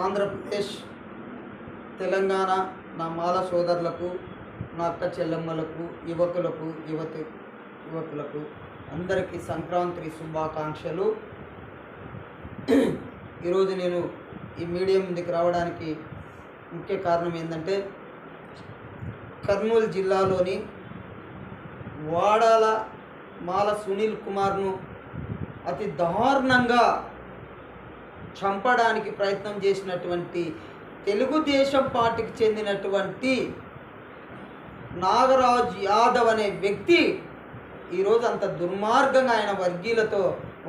ఆంధ్రప్రదేశ్, తెలంగాణ నా మాల సోదరులకు, నా అక్క చెల్లెమ్మలకు, యువకులకు అందరికీ సంక్రాంతి శుభాకాంక్షలు. ఈరోజు నేను ఈ మీడియా ముందుకు రావడానికి ముఖ్య కారణం ఏంటంటే, కర్నూలు జిల్లాలోని వాడాల మాల సునీల్ కుమార్ను అతి దారుణంగా చంపడానికి ప్రయత్నం చేసినటువంటి తెలుగుదేశం పార్టీకి చెందినటువంటి నాగరాజ్ యాదవ్ అనే వ్యక్తి ఈరోజు అంత దుర్మార్గంగా ఆయన వర్గీయులతో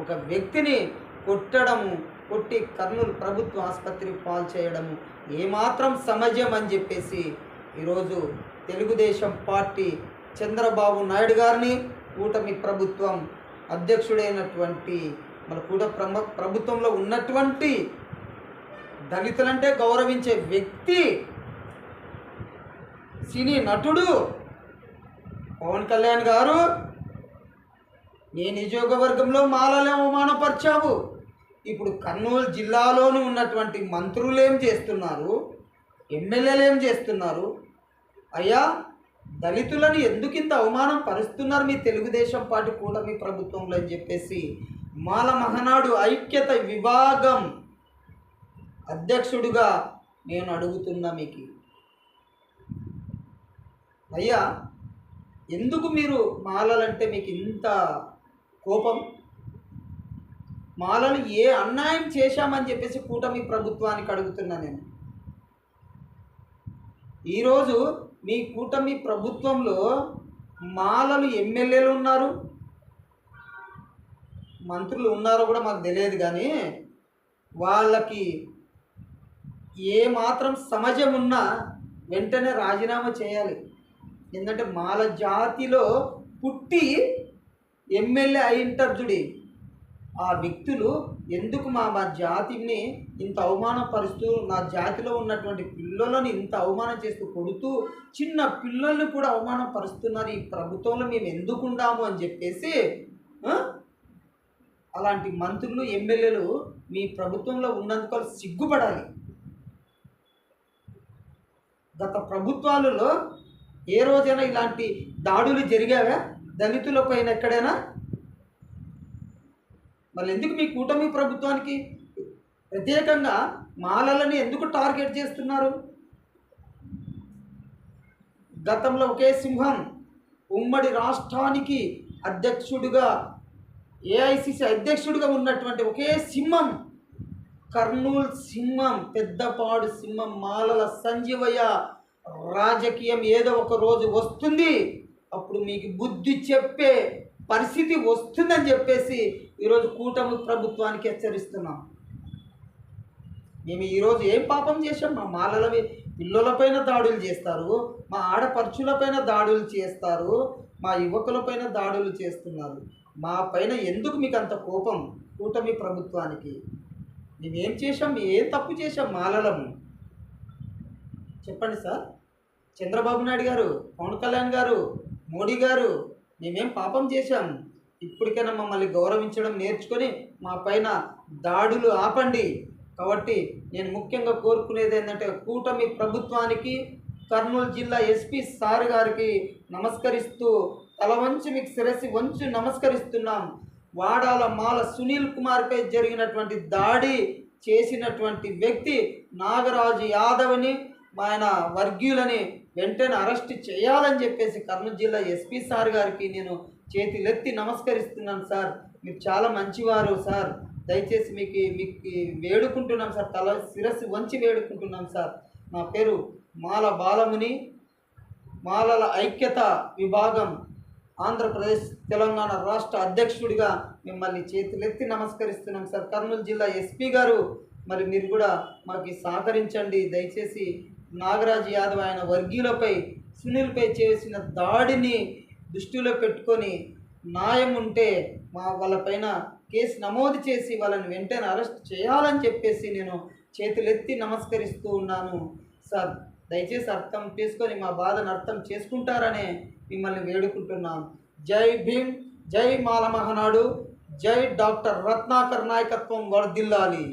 ఒక వ్యక్తిని కొట్టి కర్నూలు ప్రభుత్వ ఆసుపత్రికి పాలు చేయడము ఏమాత్రం సమాజం అని చెప్పేసి ఈరోజు తెలుగుదేశం పార్టీ చంద్రబాబు నాయుడు గారిని, కూటమి ప్రభుత్వం అధ్యక్షుడైనటువంటి మన ప్రభుత్వంలో ఉన్నటువంటి దళితులంటే గౌరవించే వ్యక్తి, సినీ నటుడు పవన్ కళ్యాణ్ గారు, నీ నియోజకవర్గంలో మాలలే అవమానపరిచావు. ఇప్పుడు కర్నూలు జిల్లాలోనూ ఉన్నటువంటి మంత్రులు ఏం చేస్తున్నారు, ఎమ్మెల్యేలు ఏం చేస్తున్నారు? అయ్యా, దళితులను ఎందుకు ఇంత అవమానం పరుస్తున్నారు మీ తెలుగుదేశం పార్టీ కూటమి ప్రభుత్వంలో అని చెప్పేసి మాల మహనాడు ఐక్యత విభాగం అధ్యక్షుడిగా నేను అడుగుతున్నా మీకు. అయ్యా, ఎందుకు మీరు మాలలంటే మీకు ఇంత కోపం? మాలలు ఏ అన్యాయం చేశామని చెప్పేసి కూటమి ప్రభుత్వానికి అడుగుతున్నా నేను. ఈరోజు మీ కూటమి ప్రభుత్వంలో మాలలు ఎమ్మెల్యేలు ఉన్నారు, మంత్రులు ఉన్నారో కూడా మాకు తెలియదు, కానీ వాళ్ళకి ఏ మాత్రం సమాజం ఉన్నా వెంటనే రాజీనామా చేయాలి. ఎందుకంటే మాల జాతిలో పుట్టి ఎమ్మెల్యే అయింటారు చూడి, ఆ వ్యక్తులు ఎందుకు మా జాతిని ఇంత అవమానపరుస్తూ, నా జాతిలో ఉన్నటువంటి పిల్లలను ఇంత అవమానం చేస్తూ కొడుతూ, చిన్న పిల్లల్ని కూడా అవమానం పరుస్తున్నారు. ఈ ప్రభుత్వంలో మేము ఎందుకు ఉండాము అని చెప్పేసి అలాంటి మంత్రులు, ఎమ్మెల్యేలు మీ ప్రభుత్వంలో ఉన్నందుకు సిగ్గుపడాలి. గత ప్రభుత్వాలలో ఏ రోజైనా ఇలాంటి దాడులు జరిగావా దళితుల పైన ఎక్కడైనా? మళ్ళీ ఎందుకు మీ కూటమి ప్రభుత్వానికి ప్రత్యేకంగా మాలలని ఎందుకు టార్గెట్ చేస్తున్నారు? గతంలో ఒకే సింహం ఉమ్మడి రాష్ట్రానికి అధ్యక్షుడిగా, ఏఐసిసి అధ్యక్షుడిగా ఉన్నటువంటి ఒకే సింహం, కర్నూలు సింహం, పెద్దపాడు సింహం మాలల సంజీవయ్య రాజకీయం ఏదో ఒక రోజు వస్తుంది, అప్పుడు మీకు బుద్ధి చెప్పే పరిస్థితి వస్తుందని చెప్పేసి ఈరోజు కూటమి ప్రభుత్వానికి హెచ్చరిస్తున్నాం. మేము ఈరోజు ఏం పాపం చేశాం? మా మాలల పిల్లలపైన దాడులు చేస్తారు, మా ఆడపడుచులపైన దాడులు చేస్తారు, మా యువకులపైన దాడులు చేస్తున్నారు. మా పైన ఎందుకు మీకు అంత కోపం కూటమి ప్రభుత్వానికి? మేమేం చేశాం? ఏం తప్పు చేశాం మాలలము? చెప్పండి సార్. చంద్రబాబు నాయుడు గారు, పవన్ కళ్యాణ్ గారు, మోడీ గారు, మేమేం పాపం చేశాం? ఇప్పటికైనా మమ్మల్ని గౌరవించడం నేర్చుకొని మా పైన దాడులు ఆపండి. కాబట్టి నేను ముఖ్యంగా కోరుకునేది ఏంటంటే, కూటమి ప్రభుత్వానికి, కర్నూలు జిల్లా ఎస్పీ సార్ గారికి నమస్కరిస్తూ, తల వంచి మీకు శిరసి వంచి నమస్కరిస్తున్నాం. వాడాల మాల సునీల్ కుమార్పై జరిగినటువంటి దాడి చేసినటువంటి వ్యక్తి నాగరాజు యాదవ్ని, ఆయన వర్గీయులని వెంటనే అరెస్ట్ చేయాలని చెప్పేసి కర్నూలు జిల్లా ఎస్పీ సార్ గారికి నేను చేతులెత్తి నమస్కరిస్తున్నాను. సార్, మీరు చాలా మంచివారు సార్. దయచేసి మీకు వేడుకుంటున్నాం సార్, తల శిరస్సు వంచి వేడుకుంటున్నాం సార్. నా పేరు మాల బాలముని, మాలల ఐక్యత విభాగం ఆంధ్రప్రదేశ్, తెలంగాణ రాష్ట్ర అధ్యక్షుడిగా మిమ్మల్ని చేతులెత్తి నమస్కరిస్తున్నాం సార్. కర్నూలు జిల్లా ఎస్పీ గారు, మరి మీరు కూడా మాకు సహకరించండి దయచేసి. నాగరాజ్ యాదవ్ ఆయన వర్గీయులపై, సునీల్పై చేసిన దాడిని దృష్టిలో పెట్టుకొని న్యాయం ఉంటే వాళ్ళపైన కేసు నమోదు చేసి వాళ్ళని వెంటనే అరెస్ట్ చేయాలని చెప్పేసి నేను చేతులెత్తి నమస్కరిస్తూ ఉన్నాను సార్. దయచేసి అర్థం చేసుకొని మా బాధను అర్థం చేసుకుంటారనే మిమ్మల్ని వేడుకుంటున్నాం. జై భీమ్, జై మాల మహనాడు, జై డాక్టర్ రత్నాకర్ నాయకత్వం వర్ధిల్లాలి.